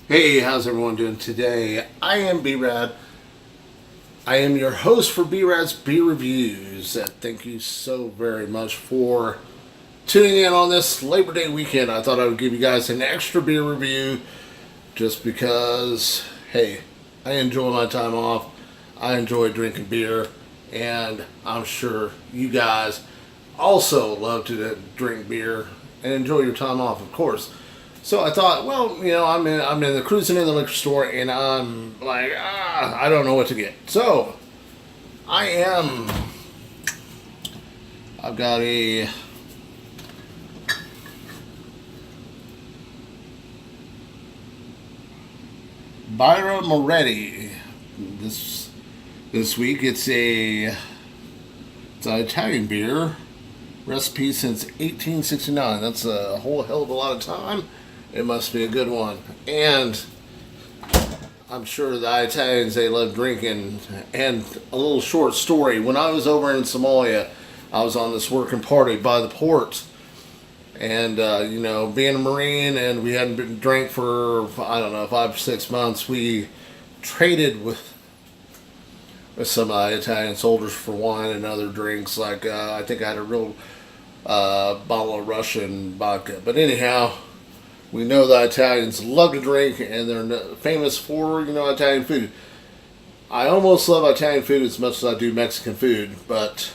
Hey, how's everyone doing today? I am B-Rad. I am your host for B-Rad's Beer Reviews. Thank you so very much for tuning in on this Labor Day weekend. I thought I would give you guys an extra beer review just because, hey, I enjoy my time off. I enjoy drinking beer, and I'm sure you guys also love to drink beer and enjoy your time off, of course. So I thought, well, I'm in the cruising in the liquor store, and I'm like, I don't know what to get. So I've got a Birra Moretti this week. It's an Italian beer recipe since 1869. That's a whole hell of a lot of time. It must be a good one. And I'm sure the Italians, they love drinking. And a little short story. When I was over in Somalia, I was on this working party by the port. And, being a Marine, and we hadn't been drank for, I don't know, 5 or 6 months, we traded with some Italian soldiers for wine and other drinks. Like, I think I had a real bottle of Russian vodka. But anyhow, we know the Italians love to drink, and they're famous for, Italian food. I almost love Italian food as much as I do Mexican food, but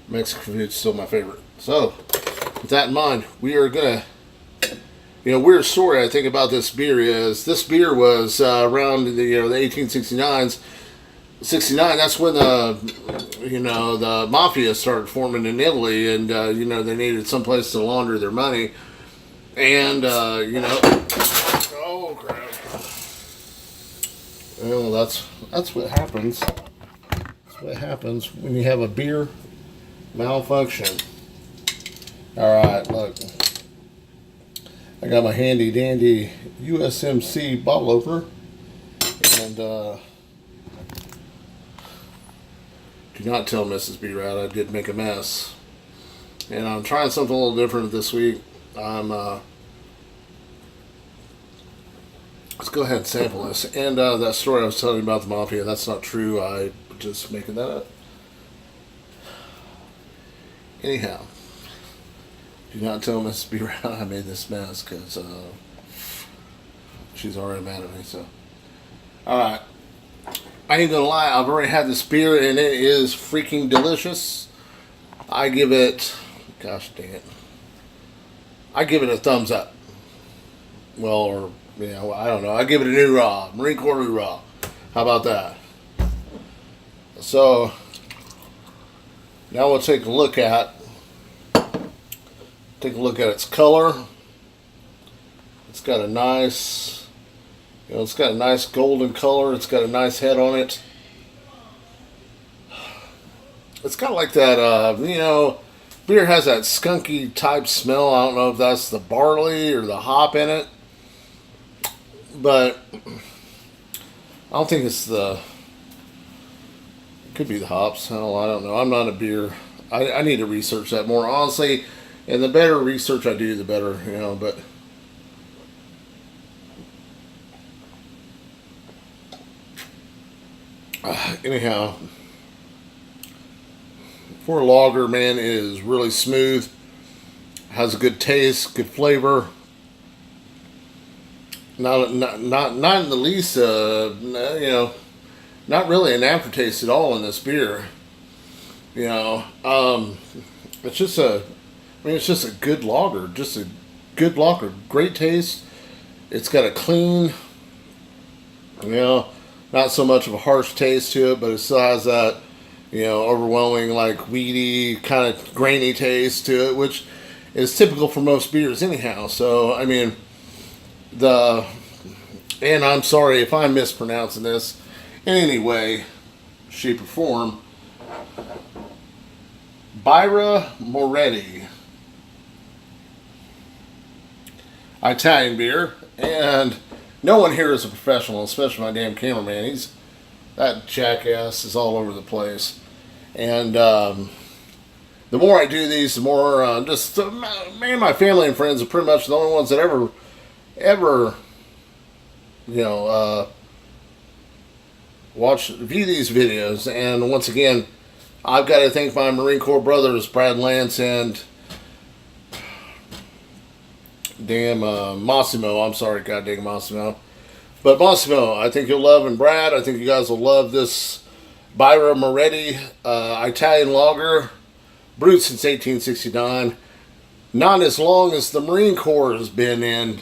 Mexican food is still my favorite. So, with that in mind, we are going to, weird story I think about this beer is, this beer was around the 1869s. 69, that's when the mafia started forming in Italy, and they needed some place to launder their money, and oh crap, well, that's what happens. That's what happens when you have a beer malfunction. All right, look, I got my handy dandy USMC bottle opener, and do not tell Mrs. B-Rad I did make a mess. And I'm trying something a little different this week. Let's go ahead and sample this. And that story I was telling you about the mafia, that's not true. I'm just making that up. Anyhow, do not tell Mrs. B-Rad I made this mess, because she's already mad at me. So, alright. I ain't gonna lie, I've already had this beer, and it is freaking delicious. I give it, gosh dang it, I give it a thumbs up. Well, or, I don't know, I give it a new raw, Marine Corps new raw. How about that? So, now we'll take a look at its color. It's got a nice, it's got a nice golden color. It's got a nice head on it. It's kind of like that, beer has that skunky type smell. I don't know if that's the barley or the hop in it. But I don't think it's it could be the hops. Hell, I don't know. I'm not a beer. I need to research that more, honestly. And the better research I do, the better, but anyhow, for a lager, man, it is really smooth. Has a good taste, good flavor. Not in the least, not really an aftertaste at all in this beer. It's just a good lager, great taste. It's got a clean, not so much of a harsh taste to it, but it still has that, overwhelming, like, weedy, kind of grainy taste to it, which is typical for most beers anyhow. So, and I'm sorry if I'm mispronouncing this in any way, shape, or form. Birra Moretti, Italian beer, and no one here is a professional, especially my damn cameraman. That jackass is all over the place. And the more I do these, the more just me and my family and friends are pretty much the only ones that ever, you know, view these videos. And once again, I've got to thank my Marine Corps brothers, Brad Lance and Massimo. I'm sorry, God dang Massimo. But Massimo, I think you'll love, and Brad, I think you guys will love this Birra Moretti Italian lager, brewed since 1869. Not as long as the Marine Corps has been in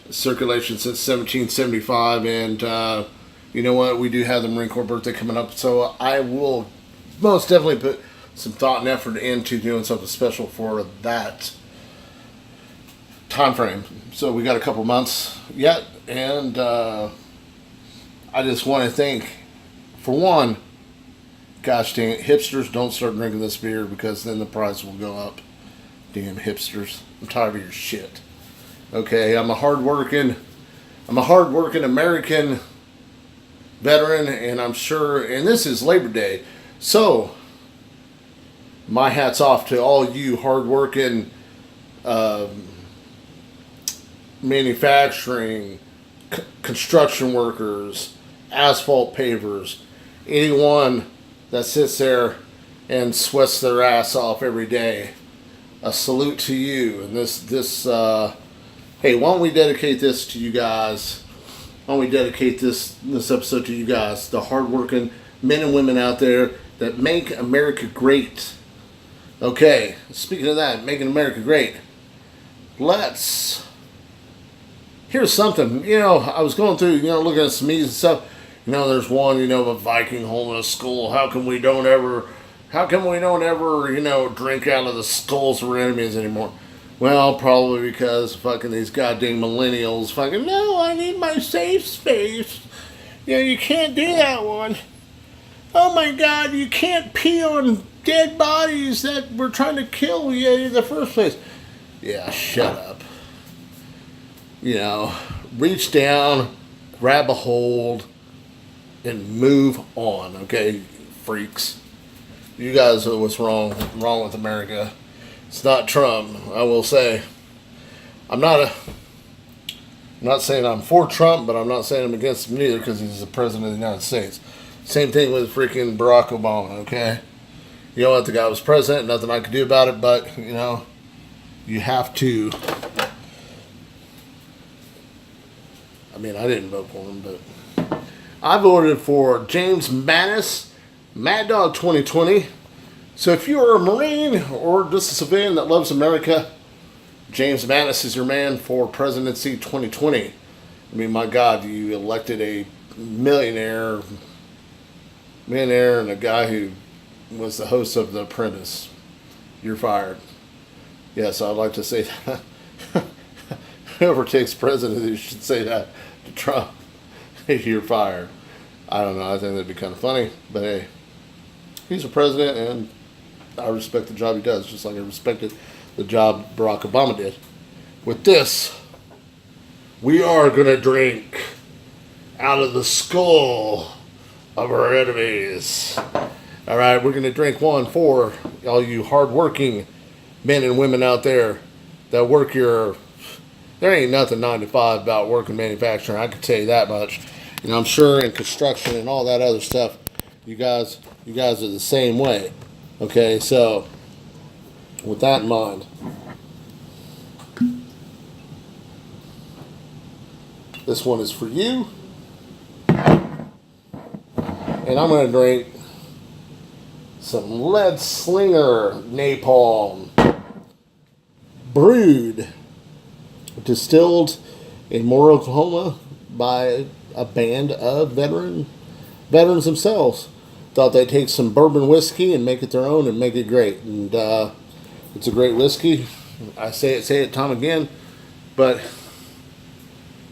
circulation since 1775. And you know what? We do have the Marine Corps birthday coming up, so I will most definitely put some thought and effort into doing something special for that time frame. So we got a couple months yet, and I just want to thank, for one, gosh dang it, hipsters, don't start drinking this beer because then the price will go up. Damn hipsters, I'm tired of your shit. Okay, I'm a hardworking American veteran, and I'm sure, and this is Labor Day, so my hat's off to all you hardworking manufacturing, construction workers, asphalt pavers, anyone that sits there and sweats their ass off every day. A salute to you. And hey, why don't we dedicate this to you guys? Why don't we dedicate this episode to you guys, the hardworking men and women out there that make America great. Okay, speaking of that, making America great, here's something. I was going through, looking at some memes and stuff. There's one, a Viking holding a skull. How come we don't ever, drink out of the skulls of our enemies anymore? Well, probably because fucking these goddamn millennials fucking, no, I need my safe space. You can't do that one. Oh my God, you can't pee on dead bodies that were trying to kill you in the first place. Yeah, shut up. Reach down, grab a hold, and move on, okay, freaks. You guys are what's wrong with America. It's not Trump, I will say. I'm not saying I'm for Trump, but I'm not saying I'm against him neither because he's the president of the United States. Same thing with freaking Barack Obama, okay? You know what, the guy was president, nothing I could do about it, but, you have to. I mean, I didn't vote for him, but I voted for James Mattis, Mad Dog 2020. So if you're a Marine or just a civilian that loves America, James Mattis is your man for presidency 2020. I mean, my God, you elected a millionaire and a guy who was the host of The Apprentice. You're fired. Yes, I'd like to say that. Whoever takes presidency should say that to Trump. You're fired. I don't know. I think that'd be kind of funny. But hey, he's a president, and I respect the job he does, just like I respected the job Barack Obama did. With this, we are going to drink out of the skull of our enemies. All right, we're going to drink one for all you hardworking men and women out there that work there ain't nothing 9 to 5 about working manufacturing. I can tell you that much. I'm sure in construction and all that other stuff, you guys are the same way. Okay, so with that in mind, this one is for you. And I'm going to drink some Lead Slinger Napalm, brewed, distilled in Moore, Oklahoma by a band of veterans themselves. Thought they'd take some bourbon whiskey and make it their own and make it great. And it's a great whiskey. I say it time again, but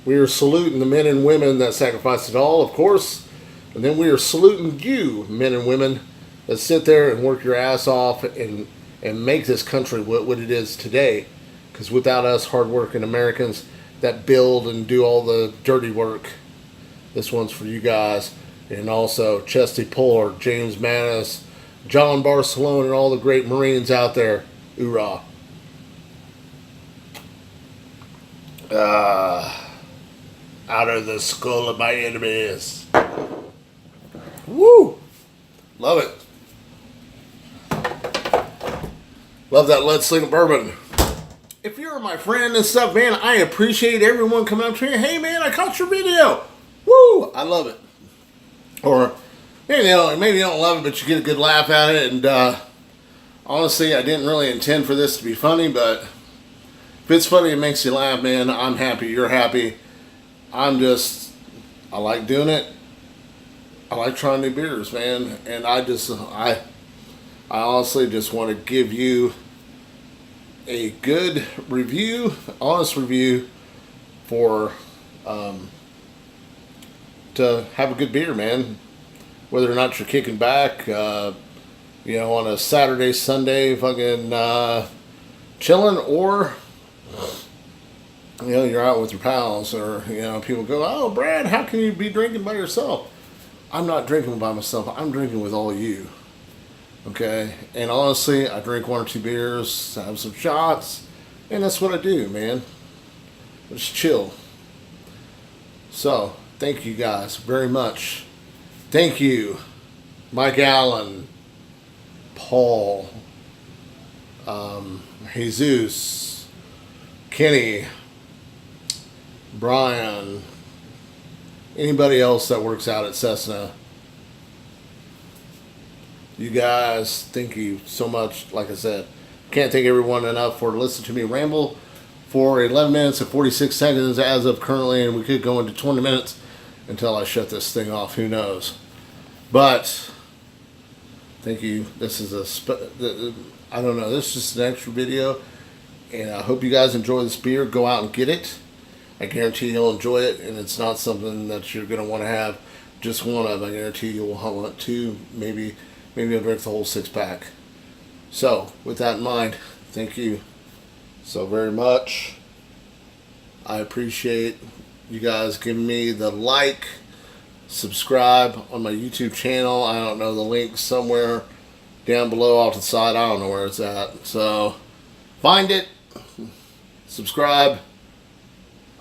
we are saluting the men and women that sacrificed it all, of course. And then we are saluting you, men and women, that sit there and work your ass off and make this country what it is today. Because without us hardworking Americans that build and do all the dirty work, this one's for you guys. And also Chesty Puller, James Mattis, John Barcelona and all the great Marines out there. Hoorah. Out of the skull of my enemies. Woo! Love it. Love that lead slinging bourbon. If you're my friend and stuff, man, I appreciate everyone coming up to me. Hey, man, I caught your video. Woo! I love it. Or maybe you don't love it, but you get a good laugh at it. And honestly, I didn't really intend for this to be funny, but if it's funny, it makes you laugh, man. I'm happy. You're happy. I like doing it. I like trying new beers, man. And I honestly just want to give you a good review, honest review for to have a good beer, man. Whether or not you're kicking back, on a Saturday, Sunday, fucking chilling, or you're out with your pals, or people go, "Oh, Brad, how can you be drinking by yourself?" I'm not drinking by myself. I'm drinking with all you. Okay, and honestly, I drink 1 or 2 beers, have some shots, and that's what I do, man. Just chill. So, thank you guys very much. Thank you, Mike Allen, Paul, Jesus, Kenny, Brian, anybody else that works out at Cessna. You guys, thank you so much. Like I said, can't thank everyone enough for listening to me ramble for 11 minutes and 46 seconds as of currently, and we could go into 20 minutes until I shut this thing off. Who knows? But thank you. This is I don't know. This is just an extra video, and I hope you guys enjoy this beer. Go out and get it. I guarantee you'll enjoy it, and it's not something that you're going to want to have just one of. I guarantee you will want 2, maybe I'll drink the whole 6-pack. So, with that in mind, thank you so very much. I appreciate you guys giving me the like, subscribe on my YouTube channel. I don't know, the link somewhere down below off the side. I don't know where it's at. So, find it, subscribe.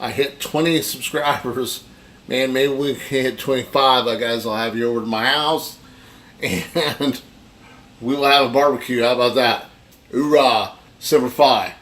I hit 20 subscribers. Man, maybe we can hit 25. I guys will have you over to my house, and we will have a barbecue. How about that? Hoorah! Semper Fi.